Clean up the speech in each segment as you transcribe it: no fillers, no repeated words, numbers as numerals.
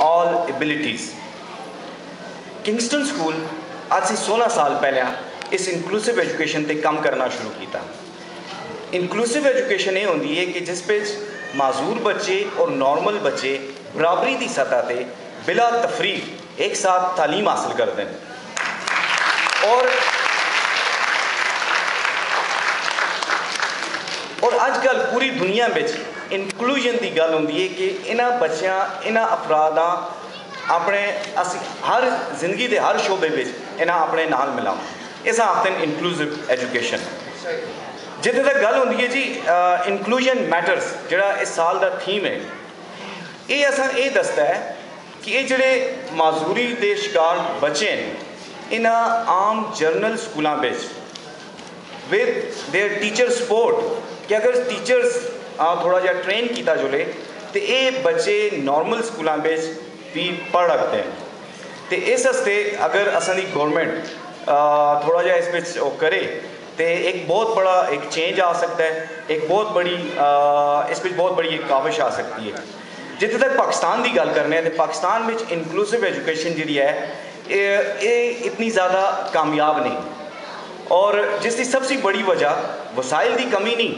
all abilities. Kingston school आज से 16 साल पहले इस इंक्लूसिव एजुकेशन पे काम करना शुरू किया। इंक्लूसिव एजुकेशन ये होती है कि जिस पे माजूर बच्चे और नॉर्मल बच्चे बराबरी की सतह पे बिला तफरीक एक साथ तालीम हासिल करते हैं। और आजकल पूरी दुनिया में इंक्लूजन की गल होंदी है कि इन्हां बच्चों इन्हां अफरादा अपने हर जिंदगी के हर शोबे में इन्हां अपने नाल मिलाओ। इस आखते हैं इंक्लूसिव एजुकेशन। जिथे तक गल होंदी है जी इंक्लूजन मैटर्स जिहड़ा इस साल का थीम है, ये असां ये दसदा है कि ये जिहड़े माजूरी के शिकार बच्चे हैं इन्हां आम जरनल स्कूलों में विद देयर टीचर सपोर्ट कि अगर टीचर्स थोड़ा जहा ट्रेन किया जुले तो ये बच्चे नॉर्मल स्कूलों में भी पढ़ सकते हैं। तो इस हस्ते अगर असां दी गवर्नमेंट थोड़ा जहा इस करे तो एक बहुत बड़ा एक चेंज आ सकता है, एक बहुत बड़ी इस बहुत बड़ी एक काविश आ सकती है। जिथे तक पाकिस्तान की गल करने तो पाकिस्तान में इंक्लूसिव एजुकेशन जी है ये इतनी ज़्यादा कामयाब नहीं, और जिसकी सबसे बड़ी वजह वसाइल की कमी नहीं,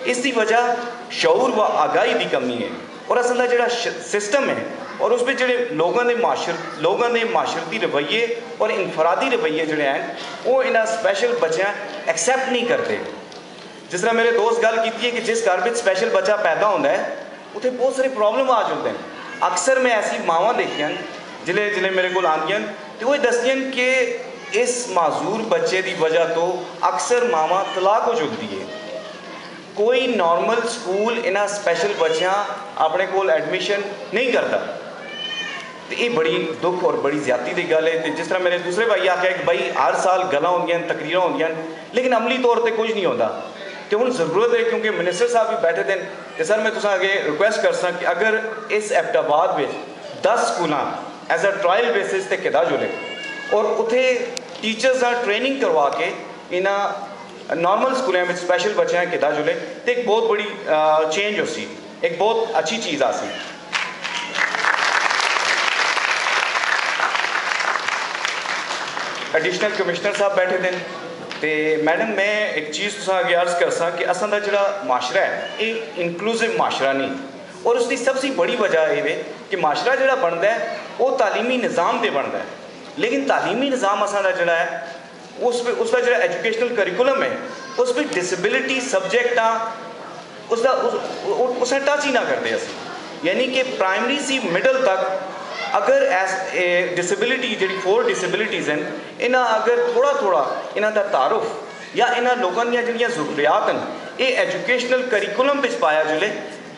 इसकी वजह शऊर व आगाही की कमी है। और असल जो सिस्टम है और उस पर जोड़े लोगों के माशरती रवैये और इनफरादी रवैये जोड़े हैं वो इन्हें स्पैशल बच्चा एक्सैप्ट नहीं करते। जिस तरह मेरे दोस्त गल की है कि जिस घर में स्पैशल बच्चा पैदा होता है उत्थे बहुत सारे प्रॉब्लम आ जाते हैं। अक्सर मैं ऐसी मावां देखियां जिले मेरे को आंदियां तो वो दसदियां कि इस माजूर बच्चे की वजह तो अक्सर मावां तलाक हो चुकती है। कोई नॉर्मल स्कूल इन्हां स्पैशल बच्चों अपने को एडमिशन नहीं करता। तो ये बड़ी दुख और बड़ी ज्यादती की गल है। जिस तरह मेरे दूसरे भाई आख्या कि भाई हर साल गल्लां होंदियां तकरीर होंदियां लेकिन अमली तौर पर कुछ नहीं होता। तो हुण जरूरत है क्योंकि मिनिस्टर साहब भी बैठे थे तो सर मैं तुसां अगे रिक्वेस्ट कर सक कि अगर इस एबटाबाद में 10 स्कूलों एज अ ट्रायल बेसिस पर किया जुले और उत्थे टीचर्स ट्रेनिंग करवा के इन्हां नॉर्मल स्कूलों में स्पैशल बच्चे किया जुले तो एक बहुत बड़ी चेंज हो सी, एक बहुत अच्छी चीज़ आ सी। एडिशनल कमिश्नर साहब बैठे थे तो मैडम मैं एक चीज़ तुसां अगे अर्ज कर सा कि असां दा जिहड़ा माशरा है ये इंक्लूसिव माशरा नहीं, और उसकी सबसे बड़ी वजह ये है कि माशरा जिहड़ा बनता है वो तालीमी निज़ाम पर बनता है। लेकिन तालीमी निज़ाम असां दा जिहड़ा है उसका जो एजुकेशनल करिकुलम है उस पर डिसेबिलिटी सब्जेक्ट उसका टच ही ना करते असी। यानी कि प्राइमरी से मिडल तक अगर डिसेबिलिटी जी 4 डिसेबिलिटीज़ हैं इन्हें अगर थोड़ा थोड़ा इन्हों का तारुफ या इन्होंने लोगों दी जिहड़ियां ज़रूरियात हैं ये एजुकेशनल करिकुलम में पाया जुले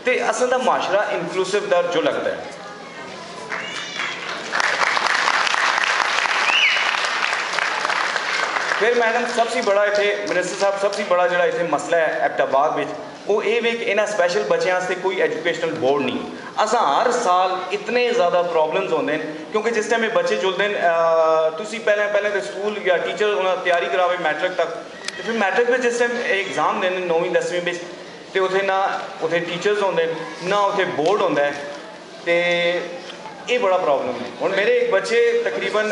तो असल दा माशरा इंक्लूसिव दर जो लगता है। फिर मैडम सबसे बड़ा इतने मिनिस्टर साहब सबसे बड़ा जो इतने मसला है एबटाबाद में वो ये वे कि इन्होंने स्पैशल बच्चों से कोई एजुकेशनल बोर्ड नहीं। असा हर साल इतने ज़्यादा प्रॉब्लम्स होंगे क्योंकि जिस टाइम बच्चे जुलते हैं तुसी पहले तो स्कूल या टीचर उन्हें तैयारी करावे मैट्रिक तक, तो फिर मैट्रिक में जिस टाइम एग्जाम देने 9वीं 10वीं में तो उथे ना उथे टीचर्स होंगे ना उथे बोर्ड होंदा है, तो ये बड़ा प्रॉब्लम है। और मेरे एक बच्चे तकरीबन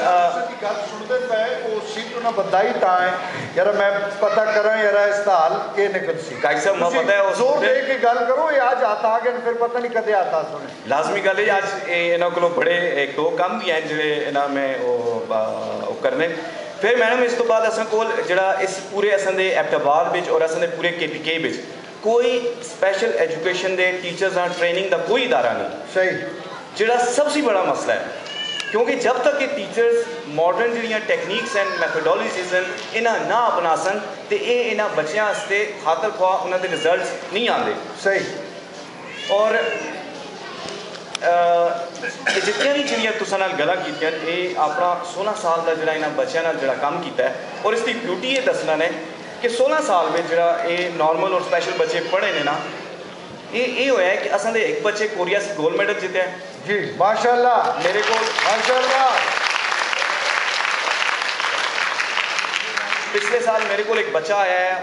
गल सुनते पे वो सीट ना बधाई ता है यार मैं पता करा यार इस साल के निकल सी काई साहब मैं पता है जोर दे के गल करो ये आज आता है फिर पता नहीं कदे आता सुने लाजमी गल है। आज इन्हों को बड़े एक दो काम भी हैं जिहड़े इन्हां में वो करने। फिर मैडम इस तो बाद असां कोल जिहड़ा इस पूरे असां दे एबटाबाद विच और असां दे पूरे KPK विच कोई special education they teachers training का कोई इदारा नहीं। सही जिहड़ा सबसे बड़ा मसला है क्योंकि जब तक ये टीचर्स मॉडर्न जिहड़ियां टेक्निक्स एंड मैथोडोलॉजीज इन्हां ना अपना सन तो ये इन्हां बच्चों वास्ते खातर ख्वाह उन्होंने रिजल्ट्स नहीं आते। सही और जितनी भी जिहड़ियां तुसां नाल गल्लां कीतियां ये अपना 16 साल का जिहड़ा इन्हां बच्चों नाल जिहड़ा काम कीता है और इसकी ब्यूटी ये दसना ने कि 16 साल में जिहड़ा ये नॉर्मल और स्पैशल बच्चे पढ़े ने ना ये होया है कि असां दे एक बच्चे कोरिया से गोल्ड मेडल जीते हैं जी माशाल्लाह मेरे को माशाल्लाह पिछले साल मेरे को एक बच्चा आया है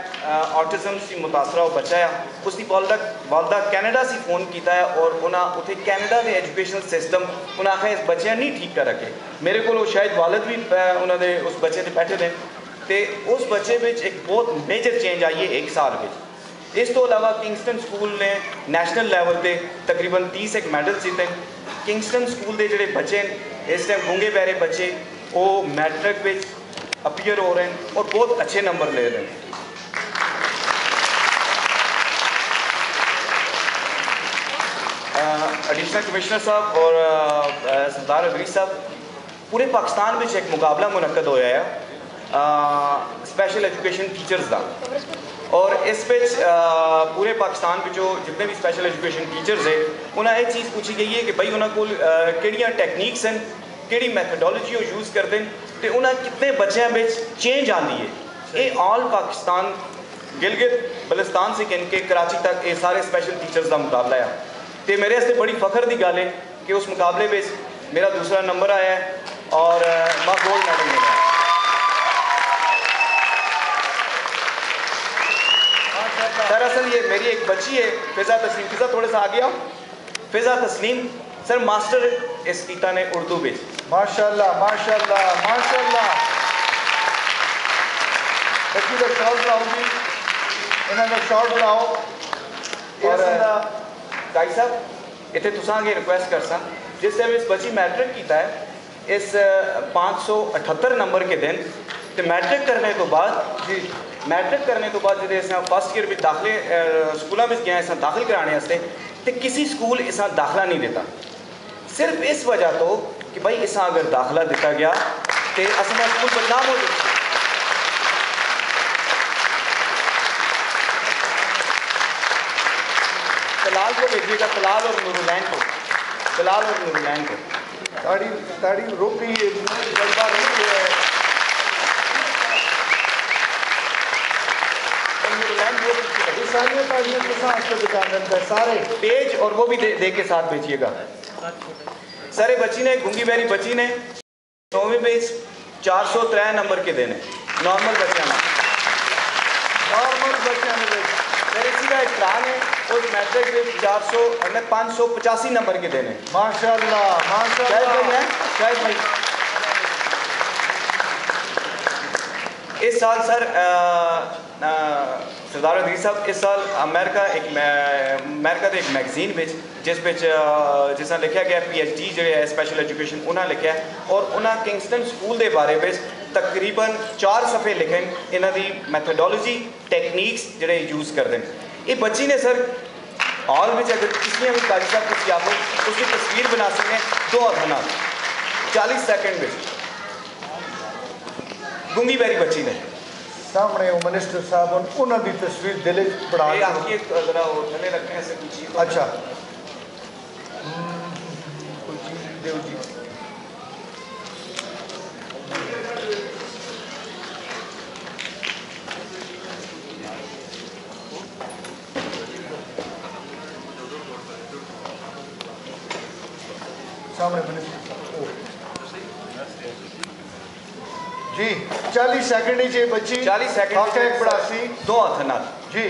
ऑटिज्म से मुतासरा हुआ बच्चा है उसकी वालदा कैनेडा से फ़ोन किया है और उन्हें उसे कैनेडा के एजुकेशन सिस्टम उन्हें आखिर इस बच्चे नहीं ठीक कर रखे मेरे को शायद वालद भी उन्होंने उस बच्चे से बैठे थे तो उस बच्चे में एक बहुत मेजर चेंज आई है एक साल में। इस तो अलावा किंगस्टन स्कूल ने नैशनल लैवल पे तकरीबन 30 एक मैडल जीते। किंगस्टन स्कूल के जोड़े बच्चे इस टाइम गूंगे बहरे बच्चे वो मैट्रिक में अपीयर हो रहे हैं और बहुत अच्छे नंबर ले रहे हैं। एडिशनल कमिश्नर साहब और सरदार अदरीस साहब पूरे पाकिस्तान में एक मुकाबला मुनक्कद होया है स्पेशल एजुकेशन टीचर्स का और इस पूरे पाकिस्तान में जो जितने भी स्पेशल एजुकेशन टीचर्स है उन्हें एक चीज़ पूछी गई है कि भाई उन्होंने को केड़ियां टेक्निक्स हैं केड़ी मैथडोलॉजी यूज़ करते हैं तो उन्हें कितने बच्चों में चेंज आती है। ये ऑल पाकिस्तान गिलगित बल्तिस्तान से के कराची तक ये सारे स्पेशल टीचर्स का मुकाबला है तो मेरे वास्ते बड़ी फ़ख्र की गल है कि उस मुकाबले में मेरा दूसरा नंबर आया है और मैं गोल्ड मेडल मिला है। दरअसल ये मेरी एक बच्ची है फ़िज़ा तस्लीम, फ़िज़ा थोड़ा सा आ गया। फ़िज़ा तस्लीम सर मास्टर इस कीता ने उर्दू में। माशाल्लाह माशाल्लाह माशाल्लाह। बच्ची का शॉट लाओगी इन्होंने शॉट लाओ और गाई साहब इतने तुसा अगे रिक्वेस्ट कर सा जिस टाइम इस बच्ची मैट्रिक किया है इस 578 नंबर के दिन तो मैट्रिक करने तो बाद जी मैट्रिक करने तो बाद जो फर्स्ट ईयर में दाखिले स्कूलों में गए इस दाखिल कराने वास्ते तो किसी स्कूल इस दाखिला नहीं देता सिर्फ इस वजह तो कि भाई इस अगर दाखिला दिता गया तो असला स्कूल बदनाम हो जाए। तलाल को भेजिएगा तलाल और नूरुलैन को तलाल और नूरुलैन को ताड़ी ताड़ी रुक गई है जल्दा रुक गया है। सारे पेज और वो भी दे के साथ भेजिएगा। सारे बच्ची ने गूंगी बहरी बच्ची ने 9वीं पेज 403 नंबर के देने नॉर्मल बच्चा मेरे इसी का एक प्लान है उस मैट्रिक में 585 नंबर के देने। माशाल्लाह माशाल्लाह। शायद भाई इस साल सर सरदार अदरीस साहब इस साल अमेरिका के एक मैगजीन जिसने लिखा गया PhD जो है स्पेशल एजुकेशन उन्हें लिखा है और उन्हें किंगस्टन स्कूल के बारे में तकरीबन 4 सफ़े लिखे इन्हों की मैथडोलॉजी टेक्निक्स जोड़े यूज़ करते हैं। ये बच्ची ने सर हॉल में अगर किसी भी काजी साहब कुछ आपको उसकी तस्वीर बना सकें 2 अधना 40 सेकेंड में गूंगी बहरी बच्ची ने सामने वो मिनिस्टर साहब उन्होंने तस्वीर दिल पढ़ा थले रखने से कुछ अच्छा कोई चीज देव जी सामने मिनिस्टर जी 40 सेकंड ही बच्ची 40 सेकंड एक पढ़ासी 2 हथ नाल जी